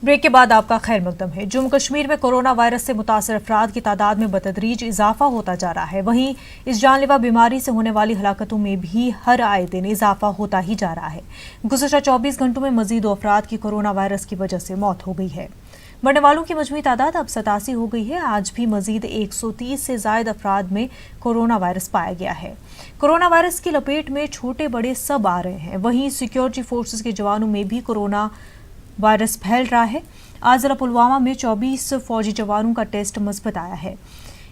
Break के बाद आपका खैर मकदम है। जम्मू कश्मीर में कोरोना वायरस से मुतासर अफराद की तादाद में बतदरीज इजाफा होता जा रहा है। वहीं इस जानलेवा बीमारी से होने वाली हलाकतों में भी हर आए दिन इजाफा होता ही जा रहा है। गुज़श्ता 24 घंटों में मजीद 2 अफराद की कोरोना वायरस की वजह से मौत हो गई है। मरने वालों की मजमूई तादाद अब 87 हो गई है। आज भी मजीद 130 से जायद अफराद में कोरोना वायरस पाया गया है। कोरोना वायरस की लपेट में छोटे बड़े सब आ रहे हैं। वहीं सिक्योरिटी फोर्सेस के जवानों में भी कोरोना वायरस फैल रहा है। आज जिला पुलवामा में 24 फौजी जवानों का टेस्ट मुस्बत आया है।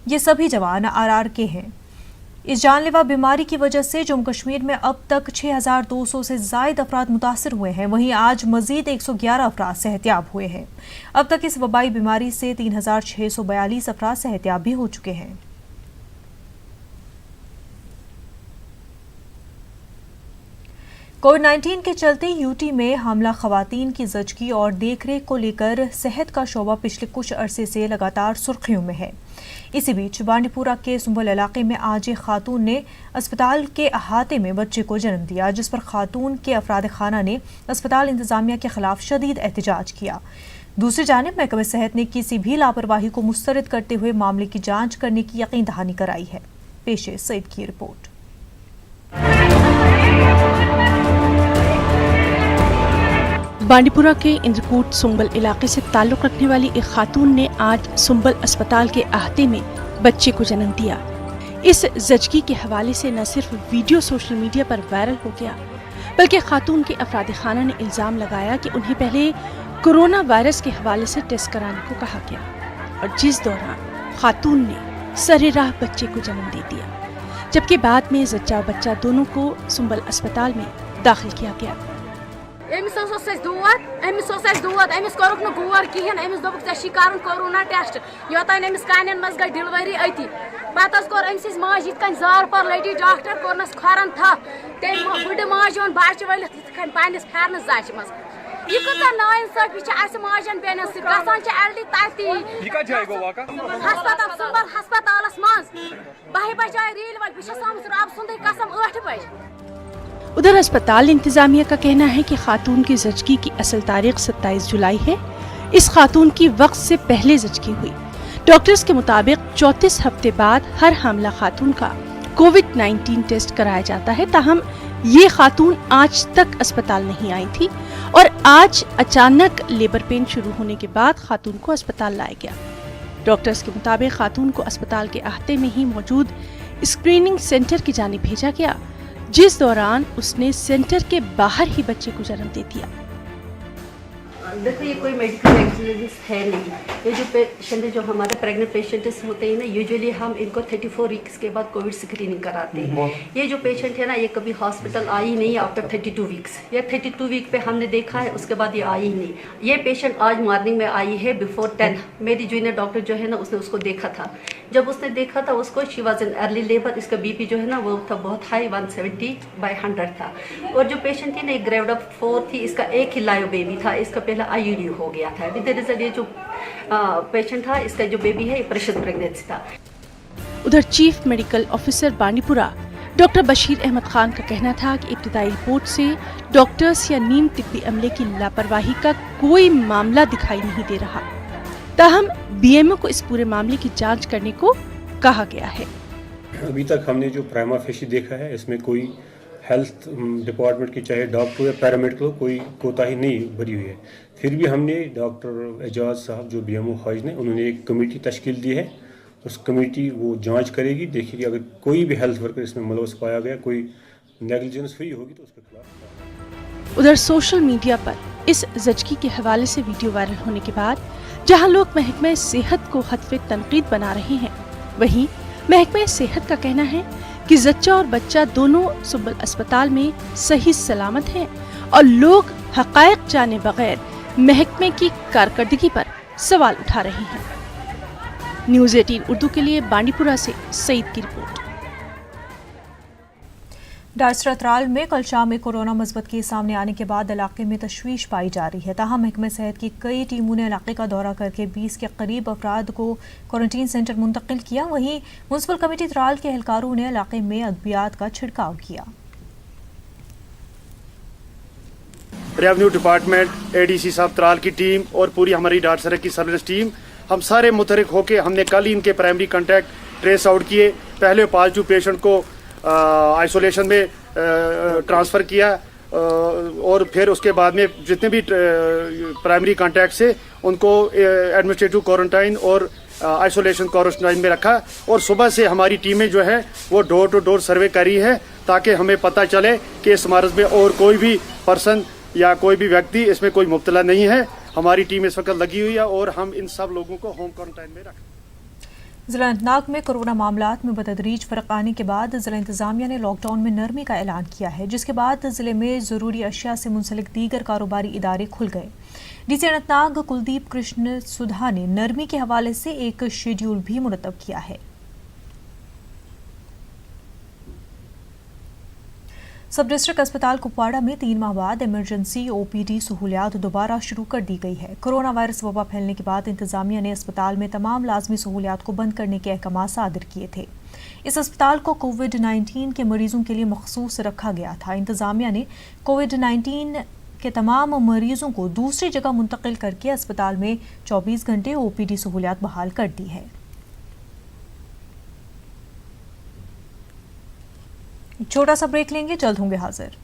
ये सभी जवान RR के हैं। इस जानलेवा बीमारी की वजह से जम्मू कश्मीर में अब तक 6200 से जायद अफराद मुतासर हुए हैं। वहीं आज मजीद 111 अफराद सेहतियाब हुए हैं। अब तक इस वबाई बीमारी से 3642 अफराद सेहतियाब भी हो चुके हैं। कोविड-19 के चलते यूटी में हमला खवातीन की जचगी और देखरेख को लेकर सेहत का शोबा पिछले कुछ अरसे से लगातार सुर्खियों में है। इसी बीच बांडीपुरा के सुंबल इलाके में आज एक खातून ने अस्पताल के अहाते में बच्चे को जन्म दिया, जिस पर खातून के अफराद खाना ने अस्पताल इंतजामिया के खिलाफ शदीद एहतजाज किया। दूसरी जानिब महकमे सेहत ने किसी भी लापरवाही को मुस्तरद करते हुए मामले की जांच करने की यकीन दहानी कराई है। पेश है सईद की रिपोर्ट। बांडीपुरा के इंद्रकूट सुंबल इलाके से ताल्लुक रखने वाली एक खातून ने आज सुंबल अस्पताल के अहाते में बच्चे को जन्म दिया। इस जचगी के हवाले से न सिर्फ वीडियो सोशल मीडिया पर वायरल हो गया, बल्कि खातून के अफराद खाना ने इल्जाम लगाया कि उन्हें पहले कोरोना वायरस के हवाले से टेस्ट कराने को कहा गया और जिस दौरान खातून ने सरेराह बच्चे को जन्म दे दिया, जबकि बाद में जच्चा और बच्चा दोनों को सुंबल अस्पताल में दाखिल किया गया। अमिस कोरुक न गोर कहें, अमिस दोपुक चे कर कोरोना टेस्ट योतान अमिस कान मज गई डिलीवरी अति पे कोर अमिस माज इत जार पर लटी डॉक्टर कोरनस खोरन थप तम बुढ़ माज ओन बच वलित पन्नस फेरनस जाच मज यह कत नाइंसाफी माजन बेन गसान एलडी तति हस्पताल मज 12 बजे रेल वल बस रब सुंद कसम 8 बजे। उधर अस्पताल इंतजामिया का कहना है कि खातून की जचगी की असल तारीख 27 जुलाई है। इस खातून की वक्त से पहले जचगी हुई। डॉक्टर्स के मुताबिक 34 हफ्ते बाद हर हामला खातून का कोविड-19 टेस्ट कराया जाता है। ताहम ये खातून आज तक अस्पताल नहीं आई थी और आज अचानक लेबर पेन शुरू होने के बाद खातून को अस्पताल लाया गया। डॉक्टर्स के मुताबिक खातून को अस्पताल के अहाते में ही मौजूद स्क्रीनिंग सेंटर की जानिब भेजा गया, जिस दौरान उसने सेंटर के बाहर ही बच्चे को जन्म दे दिया। देखो ये कोई मेडिकल नेग्लिजेंस है नहीं। ये जो पेशेंट है, जो हमारे प्रेग्नेंट पेशेंट्स होते हैं ना, यूजुअली हम इनको 34 वीक्स के बाद कोविड स्क्रीनिंग कराते हैं। ये जो पेशेंट है ना, ये कभी हॉस्पिटल आई नहीं आफ्टर 32 वीक्स। ये 32 वीक पे हमने देखा है, उसके बाद ये आई ही नहीं। ये पेशेंट आज मॉर्निंग में आई है बिफोर 10। मेरी जूनियर डॉक्टर जो है ना, उसने उसको देखा था। जब उसने देखा था उसको, she was in early labour. इसका BP जो है ना वो था बहुत हाई, 170/100 था। और जो पेशेंट थी ना, एक ग्रेड ऑफ 4 थी। इसका एक ही लायो बेबी था। इसका पहला IUD हो गया था। विद द रिजल्ट ये जो पेशेंट था, इसका जो बेबी है, प्रेशर प्रेगनेंसी था। उधर chief medical officer Bandipora doctor Bashir Ahmed Khan का कहना था कि इब्तिदाई रिपोर्ट से डॉक्टर्स या नीम तिब्बी अमले की लापरवाही का कोई मामला दिखाई नहीं दे रहा। ताहम BMO को इस पूरे मामले की जांच करने को कहा गया है। अभी तक हमने जो प्राइमा फेशी देखा है, इसमें कोई हेल्थ डिपार्टमेंट की चाहे डॉक्टर या पैरामेडिकल कोई कोताही नहीं भरी हुई है। फिर भी हमने डॉक्टर एजाज साहब जो BMO हज ने, उन्होंने एक कमेटी तश्कील दी है। उस कमेटी वो जांच करेगी, देखेगी अगर कोई भी हेल्थ वर्कर इसमें मुलव्वस पाया गया, कोई नेग्लिजेंस हुई होगी तो उसके खिलाफ। उधर सोशल मीडिया पर इस जचगी के हवाले से वीडियो वायरल होने के बाद जहां लोग महकमे सेहत को हतफे तनकीद बना रहे हैं, वहीं महकमे सेहत का कहना है कि जच्चा और बच्चा दोनों सुंबल अस्पताल में सही सलामत हैं और लोग हकायक जाने बगैर महकमे की कारकर्दगी पर सवाल उठा रहे हैं। न्यूज़ 18 उर्दू के लिए बांडीपुरा से सईद की रिपोर्ट। डायस्ट्रा त्राल में कल शाम में कोरोना मुस्बत केस सामने आने के बाद इलाके में तशवीश पाई जा रही है। ताहम महकमे सेहत की कई टीमों ने इलाके का दौरा करके 20 के करीब अफराद को क्वारंटीन सेंटर मुंतकिल किया। वहीं म्युनिसिपल कमेटी त्राल के एहलकारों ने इलाके में अद्वियात का छिड़काव किया। रेवेन्यू डिपार्टमेंट, ADC साहब त्राल की टीम और पूरी हमारी डाट सड़क की सर्विलेंस टीम, हम सारे मुतहरिक होकर हमने कल ही इनके प्राइमरी कॉन्टैक्ट ट्रेस आउट किए। पहले पॉजिटिव पेशेंट को आइसोलेशन में ट्रांसफ़र किया और फिर उसके बाद में जितने भी प्राइमरी कॉन्टैक्ट से उनको एडमिनिस्ट्रेटिव क्वारंटाइन और आइसोलेशन क्वारंटाइन में रखा। और सुबह से हमारी टीमें जो है वो डोर टू डोर सर्वे करी है ताकि हमें पता चले कि इस मर्ज़ में और कोई भी पर्सन या कोई भी व्यक्ति इसमें कोई मुब्तला नहीं है। हमारी टीम इस वक्त लगी हुई है और हम इन सब लोगों को होम क्वारंटाइन में रखें। जिला अनंतनाग में कोरोना मामलात में बतदरीज फर्क आने के बाद जिला इंतजामिया ने लॉकडाउन में नरमी का ऐलान किया है, जिसके बाद जिले में ज़रूरी अशिया से मुंसलिक दीगर कारोबारी इदारे खुल गए। DC अनंतनाग कुलदीप कृष्ण सुधा ने नरमी के हवाले से एक शेड्यूल भी मुरतब किया है। सब डिस्ट्रिक्ट अस्पताल कुपवाड़ा में 3 माह बाद इमरजेंसी OPD सहूलियात दोबारा शुरू कर दी गई है। कोरोना वायरस वबा फैलने के बाद इंतजामिया ने अस्पताल में तमाम लाजमी सहूलियात को बंद करने के अहकाम सादर किए थे। इस अस्पताल को कोविड-19 के मरीजों के लिए मखसूस रखा गया था। इंतजामिया ने कोविड-19 के तमाम मरीजों को दूसरी जगह मुंतकिल करके अस्पताल में 24 घंटे OPD सहूलियात बहाल कर दी है। छोटा सा ब्रेक लेंगे, जल्द होंगे हाजिर।